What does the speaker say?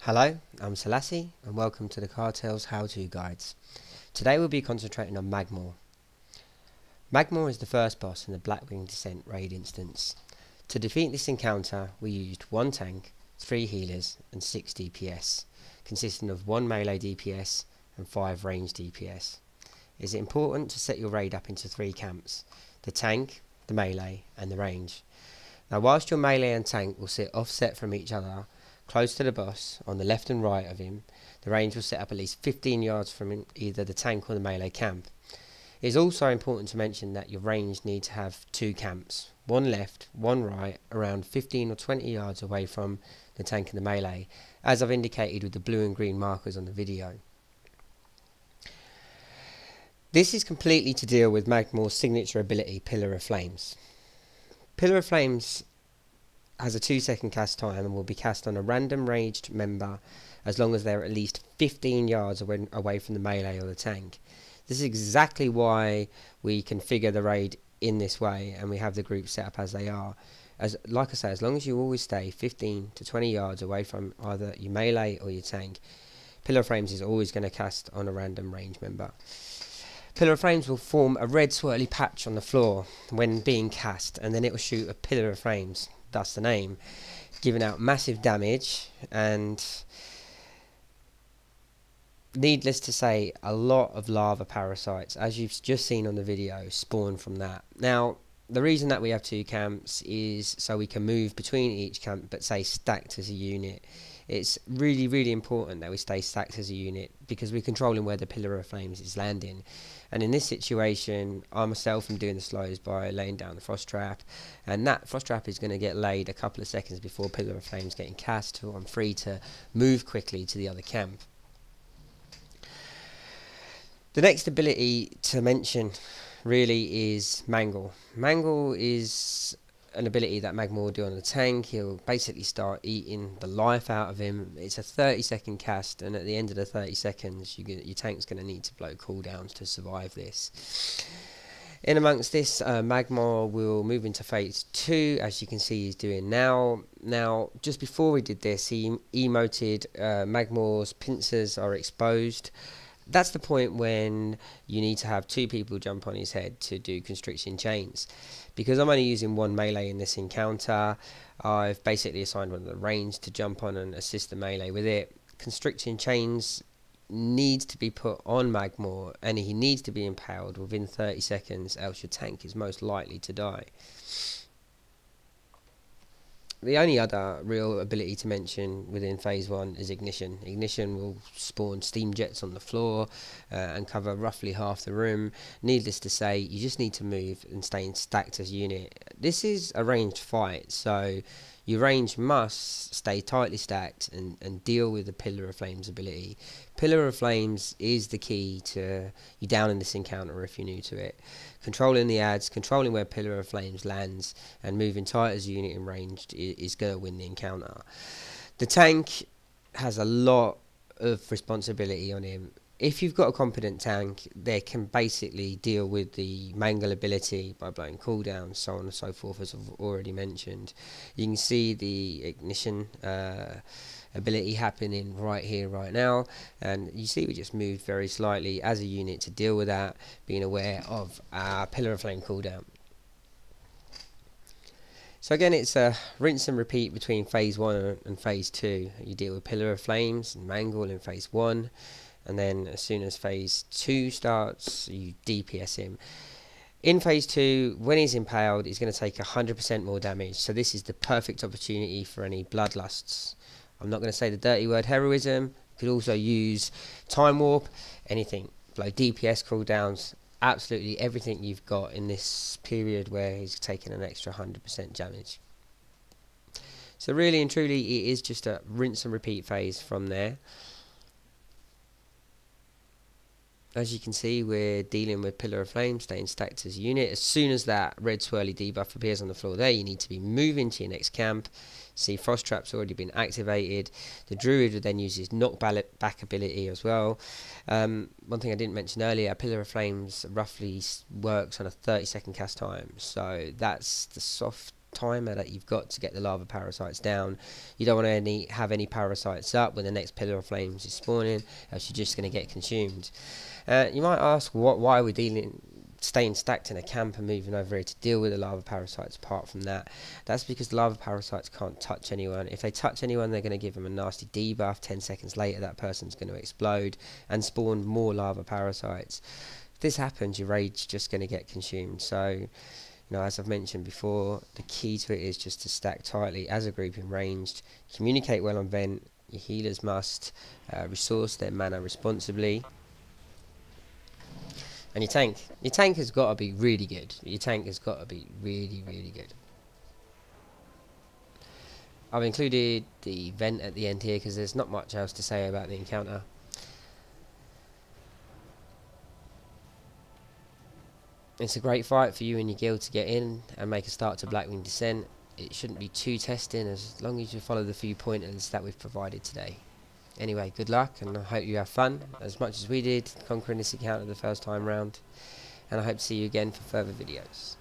Hello, I'm Selassie and welcome to the Cartels How-To Guides. Today we'll be concentrating on Mamaw. Mamaw is the first boss in the Blackwing Descent raid instance. To defeat this encounter we used 1 tank, 3 healers and 6 DPS, consisting of 1 melee DPS and 5 range DPS. It is important to set your raid up into 3 camps: the tank, the melee and the range. Now whilst your melee and tank will sit offset from each other, close to the boss, on the left and right of him, the range will set up at least 15 yards from either the tank or the melee camp. It is also important to mention that your range needs to have 2 camps, one left, one right, around 15 or 20 yards away from the tank and the melee, as I've indicated with the blue and green markers on the video. This is completely to deal with Mamaw's signature ability, Pillar of Flames. Pillar of Flames has a 2-second cast time and will be cast on a random ranged member as long as they're at least 15 yards away from the melee or the tank. This is exactly why we configure the raid in this way and we have the group set up as they are. Like I say, as long as you always stay 15 to 20 yards away from either your melee or your tank, Pillar of Flames is always going to cast on a random range member. Pillar of Flames will form a red swirly patch on the floor when being cast, and then it will shoot a Pillar of Flames, thus the name, giving out massive damage, and needless to say, a lot of lava parasites, as you've just seen on the video, spawn from that. Now, the reason that we have 2 camps is so we can move between each camp, but stay stacked as a unit. It's really important that we stay stacked as a unit because we're controlling where the Pillar of Flames is landing. And in this situation, I myself am doing the slows by laying down the frost trap, and that frost trap is going to get laid a couple of seconds before Pillar of Flames getting cast, so I'm free to move quickly to the other camp. The next ability to mention really is Mangle. Mangle is an ability that Mamaw will do on the tank. He'll basically start eating the life out of him. It's a 30-second cast, and at the end of the 30 seconds your tank's going to need to blow cooldowns to survive this. In amongst this, Mamaw will move into phase 2, as you can see he's doing now. Now, just before we did this, he emoted Mamaw's pincers are exposed. That's the point when you need to have 2 people jump on his head to do constriction chains. Because I'm only using 1 melee in this encounter, I've basically assigned one of the range to jump on and assist the melee with it. Constriction chains needs to be put on Mamaw, and he needs to be impaled within 30 seconds, else your tank is most likely to die. The only other real ability to mention within phase 1 is Ignition. Ignition will spawn steam jets on the floor and cover roughly half the room. Needless to say, you just need to move and stay stacked as a unit. This is a ranged fight, so your range must stay tightly stacked and deal with the Pillar of Flames ability. Pillar of Flames is the key to you down in this encounter if you're new to it. Controlling the ads, controlling where Pillar of Flames lands, and moving tight as a unit in range is going to win the encounter. The tank has a lot of responsibility on him. If you've got a competent tank, they can basically deal with the Mangle ability by blowing cooldowns, so on and so forth, as I've already mentioned. You can see the Ignition ability happening right here, right now, and you see we just moved very slightly as a unit to deal with that, being aware of our Pillar of Flame cooldown. So again, it's a rinse and repeat between phase 1 and phase 2. You deal with Pillar of Flames and Mangle in phase 1, and then as soon as phase 2 starts, you DPS him. In phase 2, when he's impaled, he's going to take 100% more damage, so this is the perfect opportunity for any bloodlusts. I'm not going to say the dirty word heroism. You could also use time warp, anything, like DPS cooldowns, absolutely everything you've got in this period where he's taking an extra 100% damage. So really and truly, it is just a rinse and repeat phase from there. As you can see, we're dealing with Pillar of Flame, staying stacked as a unit. As soon as that red swirly debuff appears on the floor there, you need to be moving to your next camp. See, Frost Trap's already been activated. The Druid would then use his knockback ability as well. One thing I didn't mention earlier, Pillar of Flames roughly works on a 30-second cast time. So that's the soft timer that you've got to get the lava parasites down. You don't want to have any parasites up when the next pillar of flames is spawning, else you're just going to get consumed. You might ask why we're staying stacked in a camp and moving over here to deal with the lava parasites. Apart from that, that's because the lava parasites can't touch anyone. If they touch anyone, they're going to give them a nasty debuff. 10 seconds later, that person's going to explode and spawn more lava parasites. If this happens, your raid's just going to get consumed. So, as I've mentioned before, the key to it is just to stack tightly as a group in ranged, communicate well on vent. Your healers must resource their mana responsibly. And your tank has got to be really good. Your tank has got to be really, really good. I've included the vent at the end here because there's not much else to say about the encounter. It's a great fight for you and your guild to get in and make a start to Blackwing Descent. It shouldn't be too testing as long as you follow the few pointers that we've provided today. Anyway, good luck, and I hope you have fun as much as we did conquering this encounter the first time round, and I hope to see you again for further videos.